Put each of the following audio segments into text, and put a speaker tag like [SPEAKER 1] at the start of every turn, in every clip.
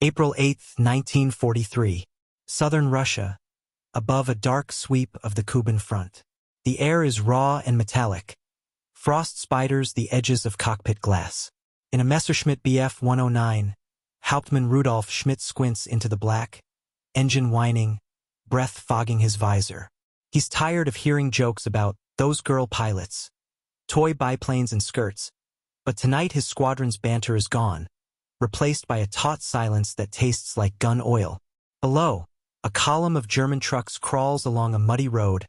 [SPEAKER 1] April 8, 1943. Southern Russia, above a dark sweep of the Kuban front. The air is raw and metallic. Frost spiders the edges of cockpit glass. In a Messerschmitt Bf 109, Hauptmann Rudolf Schmidt squints into the black, engine whining, breath fogging his visor. He's tired of hearing jokes about those girl pilots, toy biplanes and skirts, but tonight his squadron's banter is gone, replaced by a taut silence that tastes like gun oil. Below, a column of German trucks crawls along a muddy road,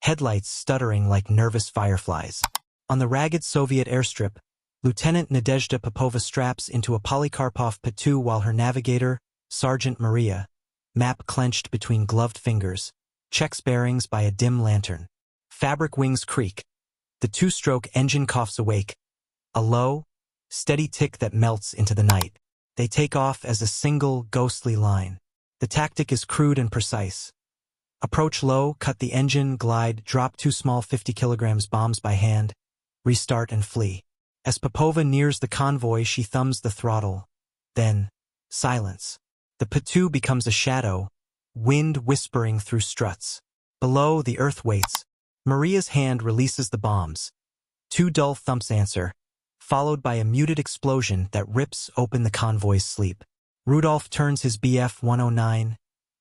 [SPEAKER 1] headlights stuttering like nervous fireflies. On the ragged Soviet airstrip, Lieutenant Nadezhda Popova straps into a Polikarpov P2 while her navigator, Sergeant Maria, map clenched between gloved fingers, checks bearings by a dim lantern. Fabric wings creak. The two-stroke engine coughs awake, a low, steady tick that melts into the night. They take off as a single, ghostly line. The tactic is crude and precise. Approach low, cut the engine, glide, drop 2 small 50 kilograms bombs by hand, restart and flee. As Popova nears the convoy, she thumbs the throttle. Then, silence. The P2 becomes a shadow, wind whispering through struts. Below, the earth waits. Maria's hand releases the bombs. 2 dull thumps answer, followed by a muted explosion that rips open the convoy's sleep. Rudolf turns his Bf 109,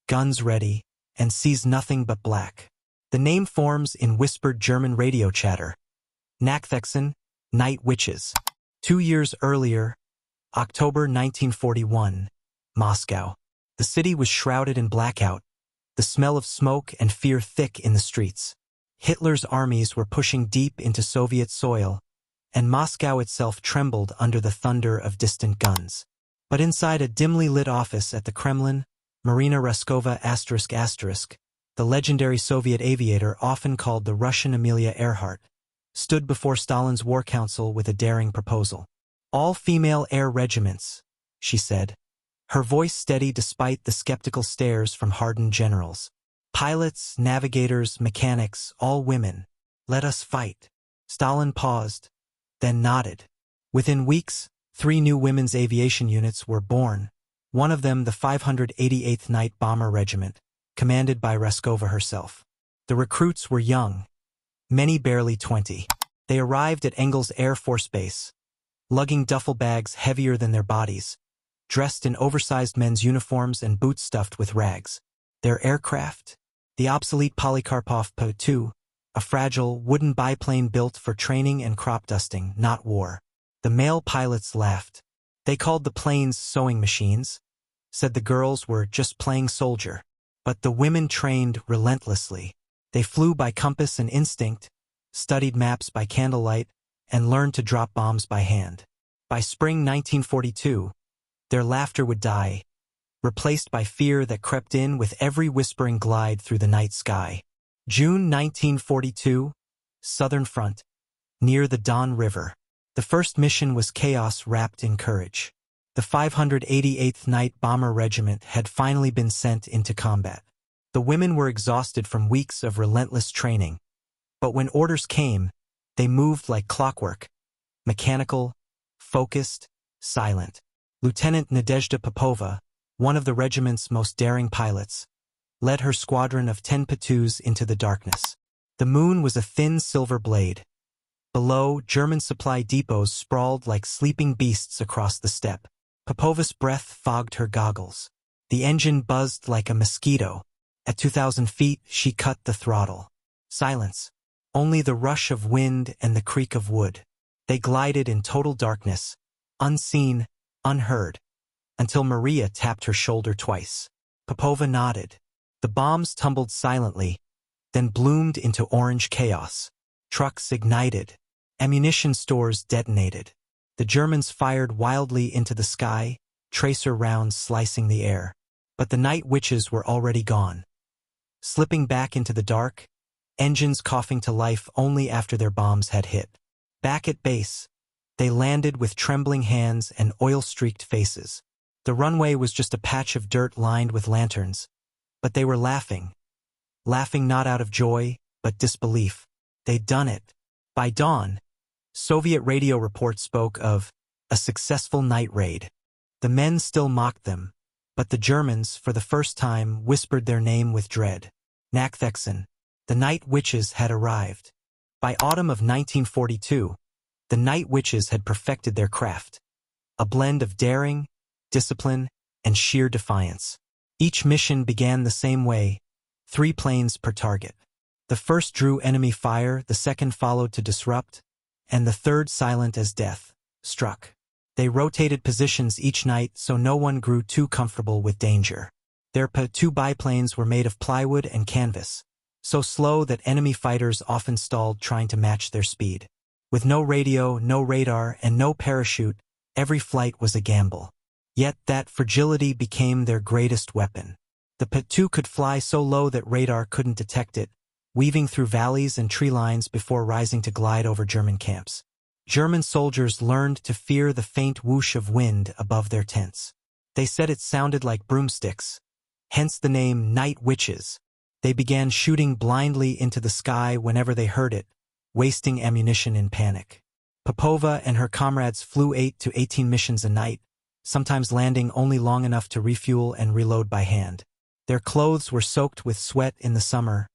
[SPEAKER 1] guns ready, and sees nothing but black. The name forms in whispered German radio chatter. Nachthexen, Night Witches. 2 years earlier, October 1941, Moscow. The city was shrouded in blackout, the smell of smoke and fear thick in the streets. Hitler's armies were pushing deep into Soviet soil, and Moscow itself trembled under the thunder of distant guns. But inside a dimly lit office at the Kremlin, Marina Raskova ***, the legendary Soviet aviator often called the Russian Amelia Earhart, stood before Stalin's war council with a daring proposal. All-female air regiments, she said, her voice steady despite the skeptical stares from hardened generals. Pilots, navigators, mechanics, all women. Let us fight. Stalin paused, then nodded. Within weeks, 3 new women's aviation units were born, one of them the 588th Night Bomber Regiment, commanded by Raskova herself. The recruits were young, many barely 20. They arrived at Engels Air Force Base, lugging duffel bags heavier than their bodies, dressed in oversized men's uniforms and boots stuffed with rags. Their aircraft? The obsolete Polikarpov P2, a fragile, wooden biplane built for training and crop dusting, not war. The male pilots laughed. They called the planes sewing machines, said the girls were just playing soldier. But the women trained relentlessly. They flew by compass and instinct, studied maps by candlelight, and learned to drop bombs by hand. By spring 1942, their laughter would die, replaced by fear that crept in with every whispering glide through the night sky. June 1942, Southern Front, near the Don River. The first mission was chaos wrapped in courage. The 588th Night Bomber Regiment had finally been sent into combat. The women were exhausted from weeks of relentless training, but when orders came, they moved like clockwork, mechanical, focused, silent. Lieutenant Nadezhda Popova, one of the regiment's most daring pilots, led her squadron of 10 P2s into the darkness. The moon was a thin silver blade. Below, German supply depots sprawled like sleeping beasts across the steppe. Popova's breath fogged her goggles. The engine buzzed like a mosquito. At 2,000 feet, she cut the throttle. Silence. Only the rush of wind and the creak of wood. They glided in total darkness, unseen, unheard, until Maria tapped her shoulder twice. Popova nodded. The bombs tumbled silently, then bloomed into orange chaos. Trucks ignited. Ammunition stores detonated. The Germans fired wildly into the sky, tracer rounds slicing the air. But the night witches were already gone. Slipping back into the dark, engines coughing to life only after their bombs had hit. Back at base, they landed with trembling hands and oil-streaked faces. The runway was just a patch of dirt lined with lanterns, but they were laughing. Laughing not out of joy, but disbelief. They'd done it. By dawn, Soviet radio reports spoke of a successful night raid. The men still mocked them, But the Germans, for the first time, whispered their name with dread. Nachthexen. The Night Witches had arrived. By autumn of 1942, the Night Witches had perfected their craft. A blend of daring, discipline, and sheer defiance. Each mission began the same way, 3 planes per target. The first drew enemy fire, the second followed to disrupt, and the third, silent as death, struck. They rotated positions each night so no one grew too comfortable with danger. Their P-2 biplanes were made of plywood and canvas, so slow that enemy fighters often stalled trying to match their speed. With no radio, no radar, and no parachute, every flight was a gamble. Yet that fragility became their greatest weapon. The P-2 could fly so low that radar couldn't detect it, weaving through valleys and tree lines before rising to glide over German camps. German soldiers learned to fear the faint whoosh of wind above their tents. They said it sounded like broomsticks, hence the name Night Witches. They began shooting blindly into the sky whenever they heard it, wasting ammunition in panic. Popova and her comrades flew 8 to 18 missions a night, sometimes landing only long enough to refuel and reload by hand. Their clothes were soaked with sweat in the summer,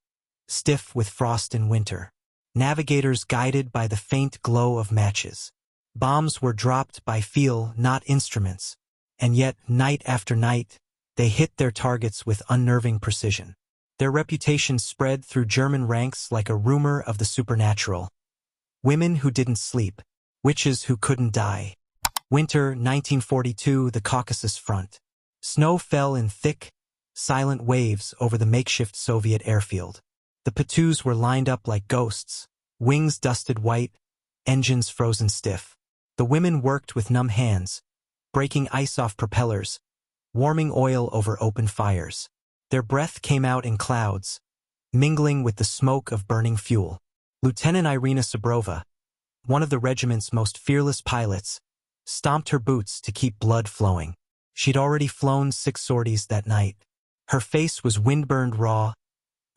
[SPEAKER 1] stiff with frost in winter. Navigators guided by the faint glow of matches. Bombs were dropped by feel, not instruments, and yet, night after night, they hit their targets with unnerving precision. Their reputation spread through German ranks like a rumor of the supernatural. Women who didn't sleep, witches who couldn't die. Winter 1942, the Caucasus Front. Snow fell in thick, silent waves over the makeshift Soviet airfield. The P-2s were lined up like ghosts, wings dusted white, engines frozen stiff. The women worked with numb hands, breaking ice off propellers, warming oil over open fires. Their breath came out in clouds, mingling with the smoke of burning fuel. Lieutenant Irina Sabrova, one of the regiment's most fearless pilots, stomped her boots to keep blood flowing. She'd already flown 6 sorties that night. Her face was wind-burned raw,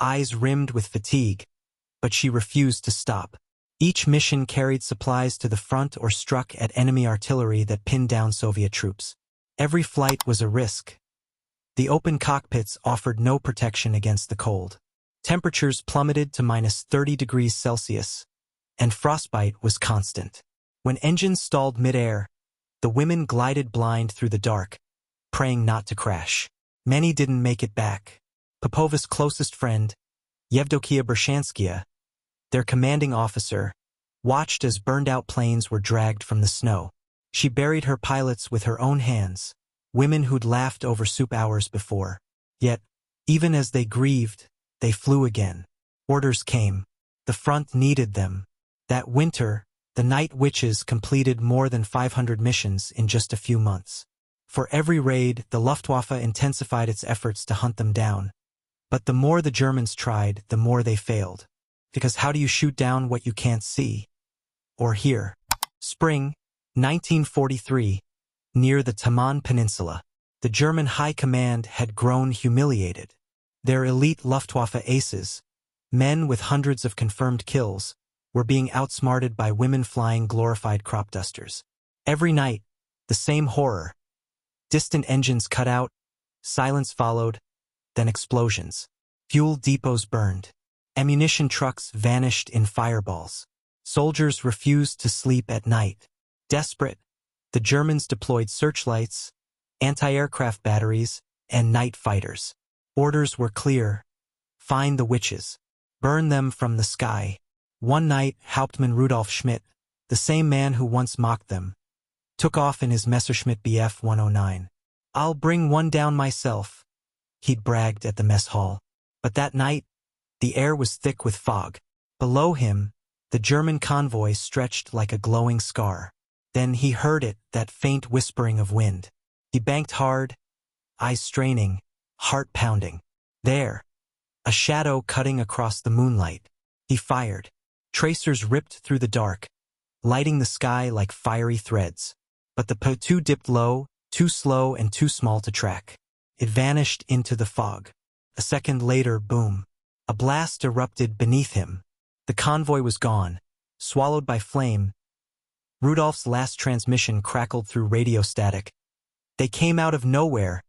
[SPEAKER 1] eyes rimmed with fatigue, but she refused to stop. Each mission carried supplies to the front or struck at enemy artillery that pinned down Soviet troops. Every flight was a risk. The open cockpits offered no protection against the cold. Temperatures plummeted to -30 degrees Celsius, and frostbite was constant. When engines stalled mid-air, the women glided blind through the dark, praying not to crash. Many didn't make it back. Popova's closest friend, Yevdokia Bershanskaya, their commanding officer, watched as burned-out planes were dragged from the snow. She buried her pilots with her own hands, women who'd laughed over soup hours before. Yet, even as they grieved, they flew again. Orders came. The front needed them. That winter, the Night Witches completed more than 500 missions in just a few months. For every raid, the Luftwaffe intensified its efforts to hunt them down. But the more the Germans tried, the more they failed. Because how do you shoot down what you can't see or hear? Spring 1943, near the Taman Peninsula, the German High Command had grown humiliated. Their elite Luftwaffe aces, men with hundreds of confirmed kills, were being outsmarted by women flying glorified crop dusters. Every night, the same horror. Distant engines cut out, silence followed, then explosions. Fuel depots burned. Ammunition trucks vanished in fireballs. Soldiers refused to sleep at night. Desperate, the Germans deployed searchlights, anti-aircraft batteries, and night fighters. Orders were clear. Find the witches. Burn them from the sky. One night, Hauptmann Rudolf Schmidt, the same man who once mocked them, took off in his Messerschmitt Bf 109. "I'll bring one down myself," he'd bragged at the mess hall. But that night, the air was thick with fog. Below him, the German convoy stretched like a glowing scar. Then he heard it, that faint whispering of wind. He banked hard, eyes straining, heart pounding. There, a shadow cutting across the moonlight. He fired. Tracers ripped through the dark, lighting the sky like fiery threads. But the P-2 dipped low, too slow and too small to track. It vanished into the fog. A second later, boom. A blast erupted beneath him. The convoy was gone, swallowed by flame. Rudolph's last transmission crackled through radio static. "They came out of nowhere.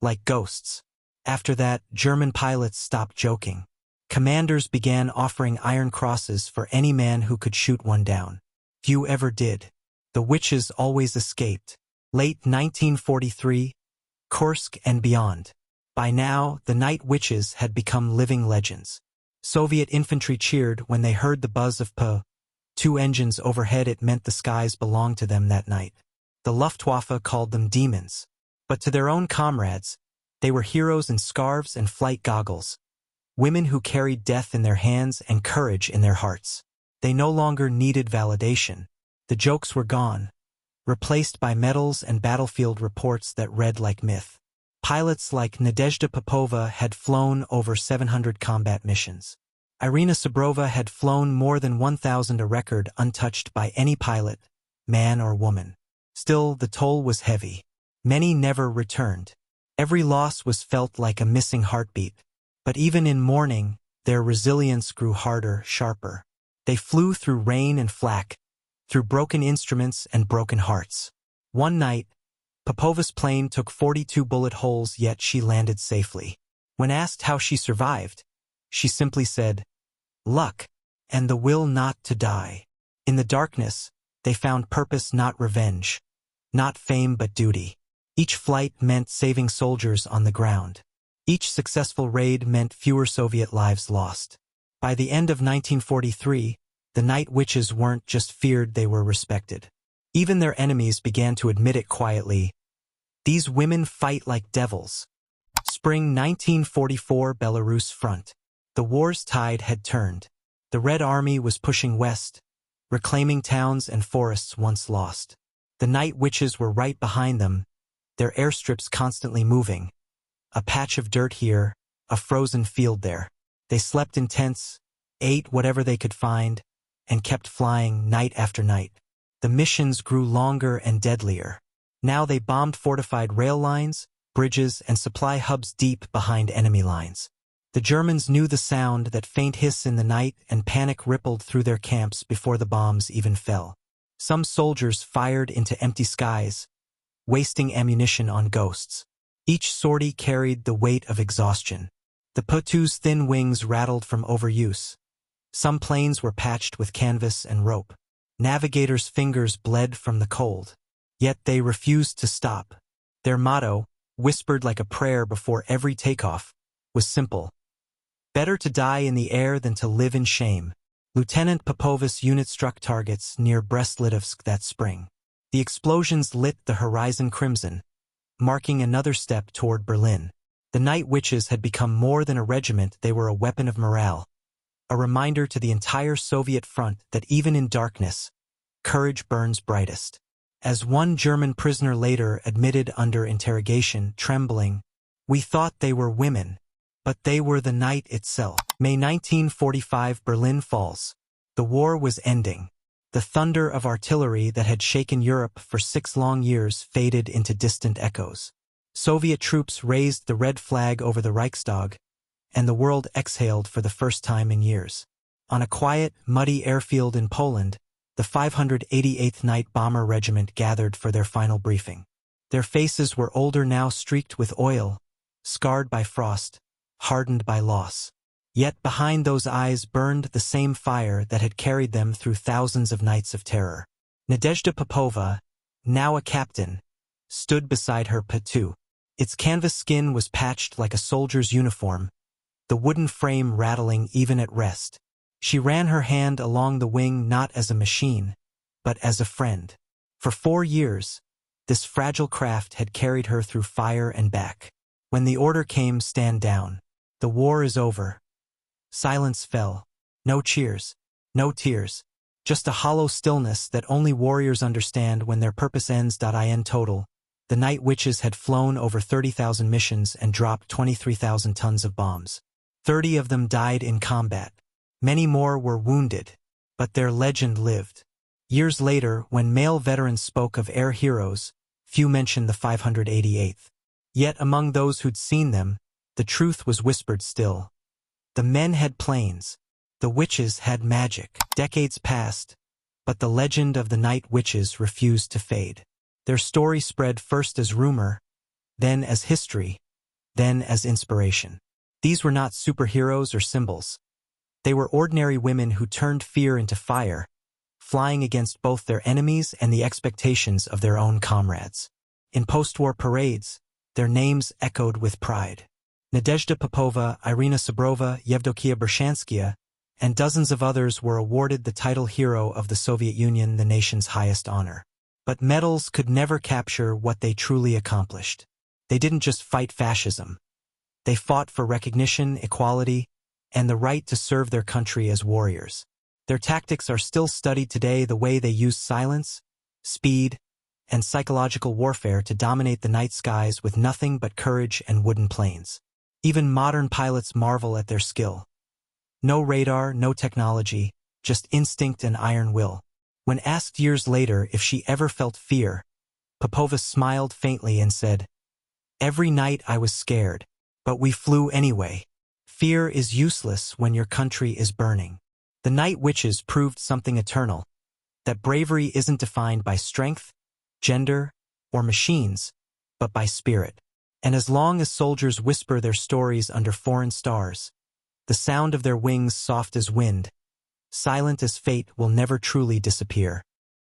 [SPEAKER 1] like ghosts. After that, German pilots stopped joking. Commanders began offering iron crosses for any man who could shoot one down. Few ever did. The witches always escaped. Late 1943, Kursk and beyond. By now, the night witches had become living legends. Soviet infantry cheered when they heard the buzz of P-2 engines overhead. It meant the skies belonged to them that night. The Luftwaffe called them demons. But to their own comrades, they were heroes in scarves and flight goggles. Women who carried death in their hands and courage in their hearts. They no longer needed validation. The jokes were gone, replaced by medals and battlefield reports that read like myth. Pilots like Nadezhda Popova had flown over 700 combat missions. Irina Sabrova had flown more than 1,000, a record untouched by any pilot, man or woman. Still, the toll was heavy. Many never returned. Every loss was felt like a missing heartbeat. But even in mourning, their resilience grew harder, sharper. They flew through rain and flak, through broken instruments and broken hearts. One night, Popova's plane took 42 bullet holes, yet she landed safely. When asked how she survived, she simply said, "Luck, and the will not to die." In the darkness, they found purpose, not revenge, not fame but duty. Each flight meant saving soldiers on the ground. Each successful raid meant fewer Soviet lives lost. By the end of 1943, the night witches weren't just feared, they were respected. Even their enemies began to admit it quietly. These women fight like devils. Spring 1944, Belarus front. The war's tide had turned. The Red Army was pushing west, reclaiming towns and forests once lost. The night witches were right behind them, their airstrips constantly moving. A patch of dirt here, a frozen field there. They slept in tents, ate whatever they could find, and kept flying night after night. The missions grew longer and deadlier. Now they bombed fortified rail lines, bridges, and supply hubs deep behind enemy lines. The Germans knew the sound, that faint hiss in the night, and panic rippled through their camps before the bombs even fell. Some soldiers fired into empty skies, wasting ammunition on ghosts. Each sortie carried the weight of exhaustion. The P-2's thin wings rattled from overuse. Some planes were patched with canvas and rope. Navigators' fingers bled from the cold. Yet they refused to stop. Their motto, whispered like a prayer before every takeoff, was simple: better to die in the air than to live in shame. Lieutenant Popova's unit struck targets near Brest-Litovsk that spring. The explosions lit the horizon crimson, marking another step toward Berlin. The night witches had become more than a regiment, they were a weapon of morale. A reminder to the entire Soviet front that even in darkness, courage burns brightest. As one German prisoner later admitted under interrogation, trembling, "We thought they were women, but they were the night itself." May 1945, Berlin falls. The war was ending. The thunder of artillery that had shaken Europe for 6 long years faded into distant echoes. Soviet troops raised the red flag over the Reichstag, and the world exhaled for the first time in years. On a quiet, muddy airfield in Poland, the 588th Night Bomber Regiment gathered for their final briefing. Their faces were older now, streaked with oil, scarred by frost, hardened by loss. Yet behind those eyes burned the same fire that had carried them through thousands of nights of terror. Nadezhda Popova, now a captain, stood beside her P-2. Its canvas skin was patched like a soldier's uniform, the wooden frame rattling even at rest. She ran her hand along the wing not as a machine, but as a friend. For 4 years, this fragile craft had carried her through fire and back. When the order came, "Stand down. The war is over," silence fell. No cheers, no tears, just a hollow stillness that only warriors understand when their purpose ends. In total, the night witches had flown over 30,000 missions and dropped 23,000 tons of bombs. 30 of them died in combat. Many more were wounded, but their legend lived. Years later, when male veterans spoke of air heroes, few mentioned the 588th. Yet among those who'd seen them, the truth was whispered still. The men had planes. The witches had magic. Decades passed, but the legend of the night witches refused to fade. Their story spread first as rumor, then as history, then as inspiration. These were not superheroes or symbols. They were ordinary women who turned fear into fire, flying against both their enemies and the expectations of their own comrades. In post-war parades, their names echoed with pride. Nadezhda Popova, Irina Sabrova, Yevdokia Bershanskaya, and dozens of others were awarded the title Hero of the Soviet Union, the nation's highest honor. But medals could never capture what they truly accomplished. They didn't just fight fascism. They fought for recognition, equality, and the right to serve their country as warriors. Their tactics are still studied today, the way they used silence, speed, and psychological warfare to dominate the night skies with nothing but courage and wooden planes. Even modern pilots marvel at their skill. No radar, no technology, just instinct and iron will. When asked years later if she ever felt fear, Popova smiled faintly and said, "Every night I was scared, but we flew anyway." Fear is useless when your country is burning. The night witches proved something eternal, that bravery isn't defined by strength, gender, or machines, but by spirit. And as long as soldiers whisper their stories under foreign stars, the sound of their wings soft as wind, silent as fate, will never truly disappear.